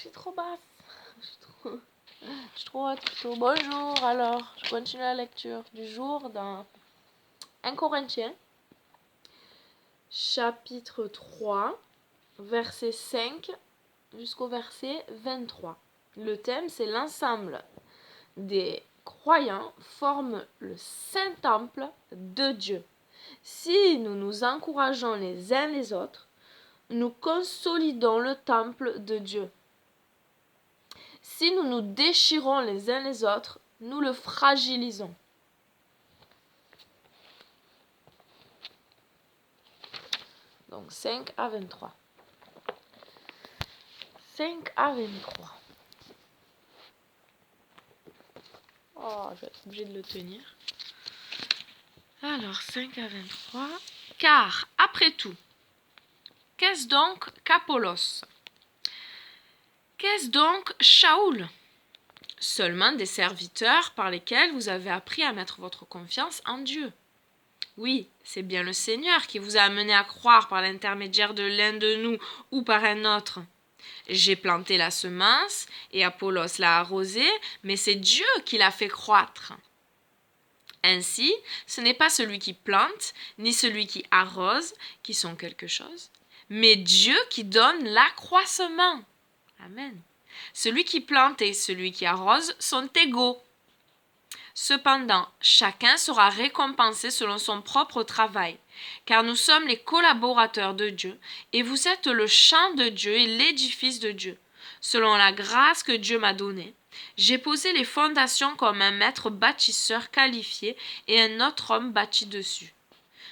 suis trop basse. Je suis trop haute plutôt. Bonjour, alors, je continue la lecture du jour dans 1 Corinthiens, chapitre 3, verset 5 jusqu'au verset 23. Le thème, c'est l'ensemble des croyants forment le Saint-Temple de Dieu. Si nous nous encourageons les uns les autres, nous consolidons le temple de Dieu. Si nous nous déchirons les uns les autres, nous le fragilisons. Donc 5 à 23. 5 à 23. Oh, je vais être obligée de le tenir. Alors, 5 à 23. Car, après tout, qu'est-ce donc qu'Apollos? Qu'est-ce donc Shaoul? Seulement des serviteurs par lesquels vous avez appris à mettre votre confiance en Dieu. Oui, c'est bien le Seigneur qui vous a amené à croire par l'intermédiaire de l'un de nous ou par un autre. J'ai planté la semence et Apollos l'a arrosée, mais c'est Dieu qui l'a fait croître. Ainsi, ce n'est pas celui qui plante, ni celui qui arrose qui sont quelque chose, mais Dieu qui donne l'accroissement. Amen. Celui qui plante et celui qui arrose sont égaux. Cependant, chacun sera récompensé selon son propre travail, car nous sommes les collaborateurs de Dieu, et vous êtes le champ de Dieu et l'édifice de Dieu. Selon la grâce que Dieu m'a donnée, j'ai posé les fondations comme un maître bâtisseur qualifié et un autre homme bâtit dessus.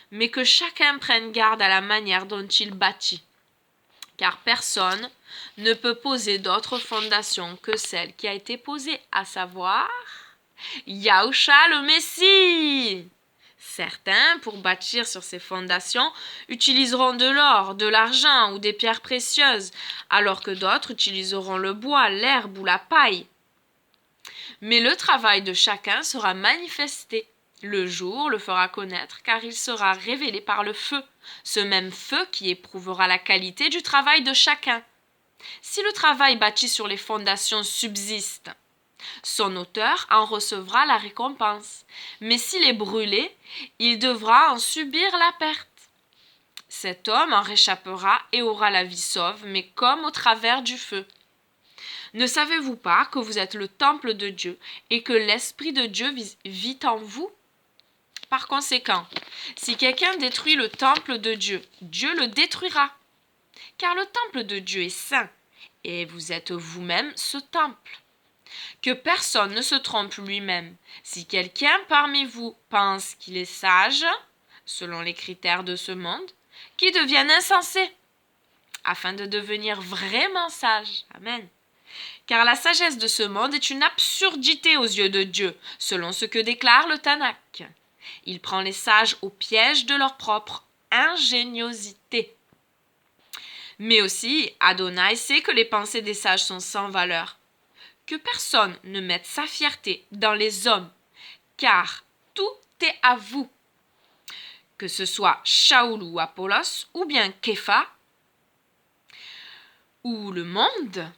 Mais que chacun prenne garde à la manière dont il bâtit, car personne ne peut poser d'autre fondation que celle qui a été posée, à savoir Yahushua le Messie. Certains, pour bâtir sur ces fondations, utiliseront de l'or, de l'argent ou des pierres précieuses, alors que d'autres utiliseront le bois, l'herbe ou la paille. Mais le travail de chacun sera manifesté. Le jour le fera connaître, car il sera révélé par le feu, ce même feu qui éprouvera la qualité du travail de chacun. Si le travail bâti sur les fondations subsiste, son auteur en recevra la récompense. Mais s'il est brûlé, il devra en subir la perte. Cet homme en réchappera et aura la vie sauve, mais comme au travers du feu. Ne savez-vous pas que vous êtes le temple de Dieu et que l'Esprit de Dieu vit en vous? Par conséquent, si quelqu'un détruit le temple de Dieu, Dieu le détruira. Car le temple de Dieu est saint, et vous êtes vous-même ce temple. Que personne ne se trompe lui-même. Si quelqu'un parmi vous pense qu'il est sage, selon les critères de ce monde, qu'il devienne insensé, afin de devenir vraiment sage. Amen. Car la sagesse de ce monde est une absurdité aux yeux de Dieu, selon ce que déclare le Tanakh. Il prend les sages au piège de leur propre ingéniosité. Mais aussi, Adonai sait que les pensées des sages sont sans valeur. Que personne ne mette sa fierté dans les hommes, car tout est à vous. Que ce soit Shaoul ou Apollos, ou bien Képha, ou le monde,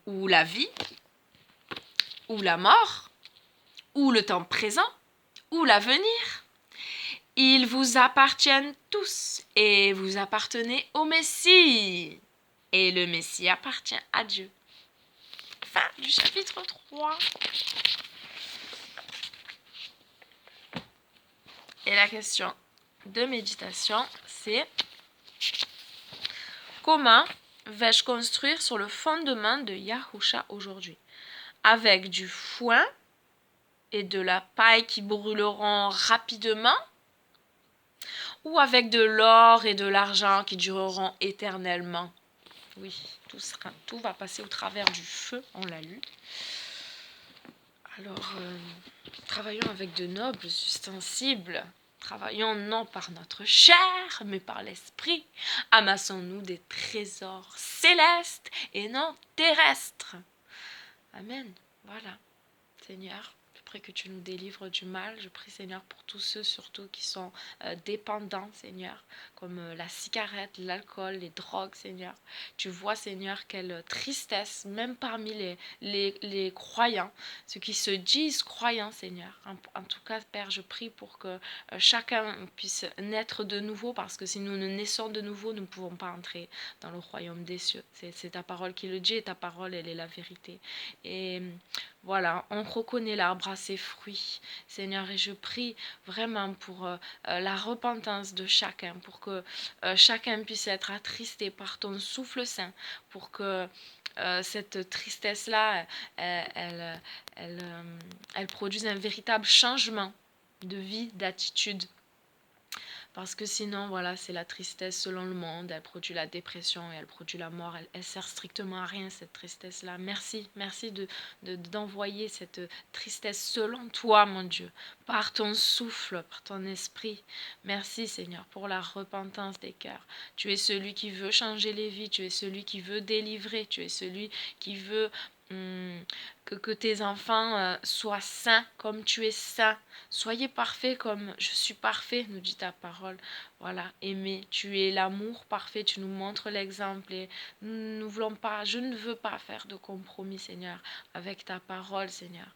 ou la vie, ou la mort, ou le temps présent, ou l'avenir. Ils vous appartiennent tous, et vous appartenez au Messie. Et le Messie appartient à Dieu. Fin du chapitre 3. Et la question de méditation, c'est: comment vais-je construire sur le fondement de Yahushua aujourd'hui? Avec du foin et de la paille qui brûleront rapidement? Ou avec de l'or et de l'argent qui dureront éternellement? Oui, tout va passer au travers du feu, on l'a lu. Alors, travaillons avec de nobles ustensiles. Travaillons non par notre chair, mais par l'esprit. Amassons-nous des trésors célestes et non terrestres. Amen. Voilà. Seigneur, je prie et que tu nous délivres du mal. Je prie, Seigneur, pour tous ceux surtout qui sont dépendants, Seigneur, comme la cigarette, l'alcool, les drogues, Seigneur. Tu vois, Seigneur, quelle tristesse, même parmi les croyants, ceux qui se disent croyants, Seigneur. En tout cas, Père, je prie pour que chacun puisse naître de nouveau, parce que si nous ne naissons de nouveau, nous ne pouvons pas entrer dans le royaume des cieux. C'est ta parole qui le dit, et ta parole, elle est la vérité. Et voilà, on reconnaît l'arbre à ses fruits, Seigneur, et je prie vraiment pour la repentance de chacun, pour que chacun puisse être attristé par ton souffle saint, pour que cette tristesse-là, elle produise un véritable changement de vie, d'attitude. Parce que sinon, voilà, c'est la tristesse selon le monde. Elle produit la dépression et elle produit la mort. Elle sert strictement à rien, cette tristesse-là. Merci d'envoyer cette tristesse selon toi, mon Dieu, par ton souffle, par ton esprit. Merci, Seigneur, pour la repentance des cœurs. Tu es celui qui veut changer les vies. Tu es celui qui veut délivrer. Tu es celui qui veut que tes enfants soient saints comme tu es saint. Soyez parfaits comme je suis parfait, nous dit ta parole. Voilà, aimez, tu es l'amour parfait, tu nous montres l'exemple et nous voulons pas, je ne veux pas faire de compromis, Seigneur, avec ta parole, Seigneur.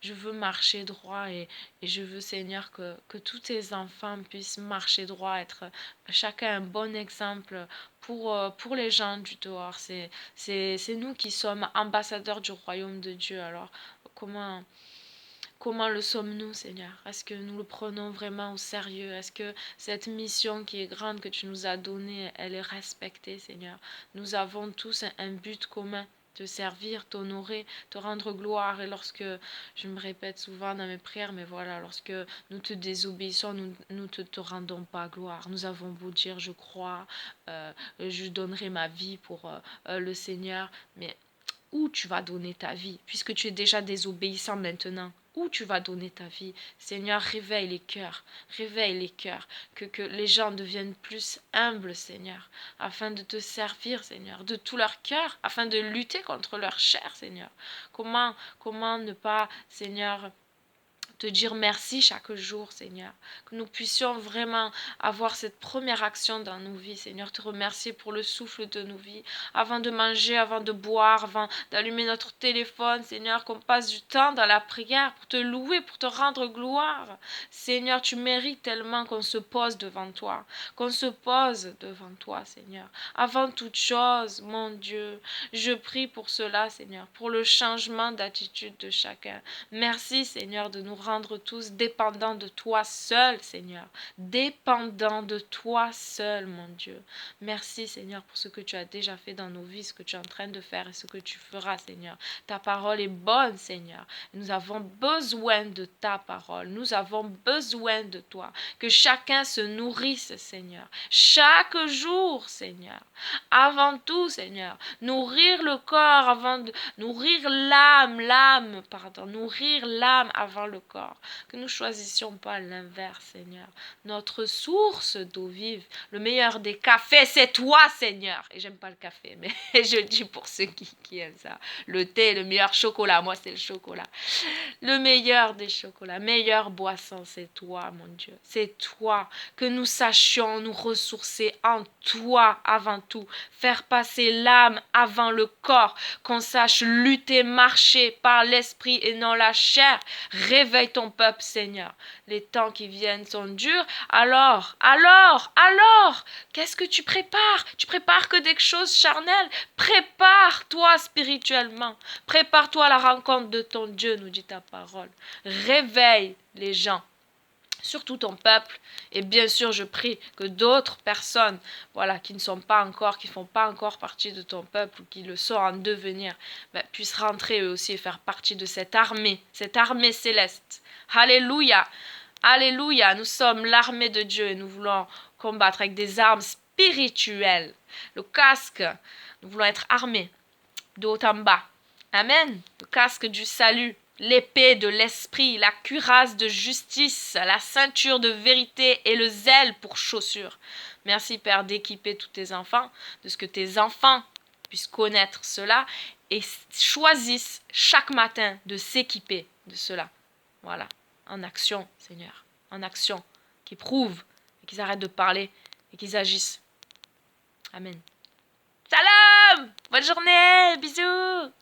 Je veux marcher droit et je veux, Seigneur, que tous tes enfants puissent marcher droit, être chacun un bon exemple pour les gens du dehors. C'est nous qui sommes ambassadeurs du royaume de Dieu. Alors, comment le sommes-nous, Seigneur? Est-ce que nous le prenons vraiment au sérieux? Est-ce que cette mission qui est grande que tu nous as donnée, elle est respectée, Seigneur? Nous avons tous un but commun, te servir, t'honorer, te rendre gloire. Et lorsque, je me répète souvent dans mes prières, mais voilà, lorsque nous te désobéissons, nous ne te rendons pas gloire. Nous avons beau dire, je crois, je donnerai ma vie pour le Seigneur, mais où tu vas donner ta vie, puisque tu es déjà désobéissant maintenant? Où tu vas donner ta vie? Seigneur, réveille les cœurs, que les gens deviennent plus humbles, Seigneur, afin de te servir, Seigneur, de tout leur cœur, afin de lutter contre leur chair, Seigneur. Comment ne pas, Seigneur, te dire merci chaque jour, Seigneur. Que nous puissions vraiment avoir cette première action dans nos vies, Seigneur. Te remercier pour le souffle de nos vies. Avant de manger, avant de boire, avant d'allumer notre téléphone, Seigneur, qu'on passe du temps dans la prière pour te louer, pour te rendre gloire. Seigneur, tu mérites tellement qu'on se pose devant toi. Qu'on se pose devant toi, Seigneur. Avant toute chose, mon Dieu, je prie pour cela, Seigneur, pour le changement d'attitude de chacun. Merci, Seigneur, de nous rendre tous dépendants de toi seul, Seigneur. Dépendants de toi seul, mon Dieu. Merci, Seigneur, pour ce que tu as déjà fait dans nos vies, ce que tu es en train de faire et ce que tu feras, Seigneur. Ta parole est bonne, Seigneur. Nous avons besoin de ta parole. Nous avons besoin de toi. Que chacun se nourrisse, Seigneur. Chaque jour, Seigneur. Avant tout, Seigneur. Nourrir le corps avant de nourrir nourrir l'âme avant le corps. Que nous ne choisissions pas l'inverse, Seigneur. Notre source d'eau vive, le meilleur des cafés, c'est toi, Seigneur. Et j'aime pas le café, mais je le dis pour ceux qui aiment ça. Le thé, le meilleur chocolat, moi c'est le chocolat. Le meilleur des chocolats, meilleure boisson, c'est toi, mon Dieu. C'est toi. Que nous sachions nous ressourcer en toi avant tout. Faire passer l'âme avant le corps. Qu'on sache lutter, marcher par l'esprit et non la chair. Réveille ton peuple, Seigneur. Les temps qui viennent sont durs. Alors, qu'est-ce que tu prépares? Tu prépares que des choses charnelles. Prépare-toi spirituellement. Prépare-toi à la rencontre de ton Dieu, nous dit ta parole. Réveille les gens, surtout ton peuple. Et bien sûr, je prie que d'autres personnes, voilà, qui ne sont pas encore, qui font pas encore partie de ton peuple, ou qui le sont en devenir, puissent rentrer eux aussi et faire partie de cette armée céleste. Alléluia, alléluia. Nous sommes l'armée de Dieu et nous voulons combattre avec des armes spirituelles. Le casque, nous voulons être armés de haut en bas. Amen. Le casque du salut, l'épée de l'esprit, la cuirasse de justice, la ceinture de vérité et le zèle pour chaussures. Merci, Père, d'équiper tous tes enfants, de ce que tes enfants puissent connaître cela et choisissent chaque matin de s'équiper de cela. Voilà, en action, Seigneur, en action, qu'ils prouvent, et qu'ils arrêtent de parler, et qu'ils agissent. Amen. Shalom! Bonne journée, bisous!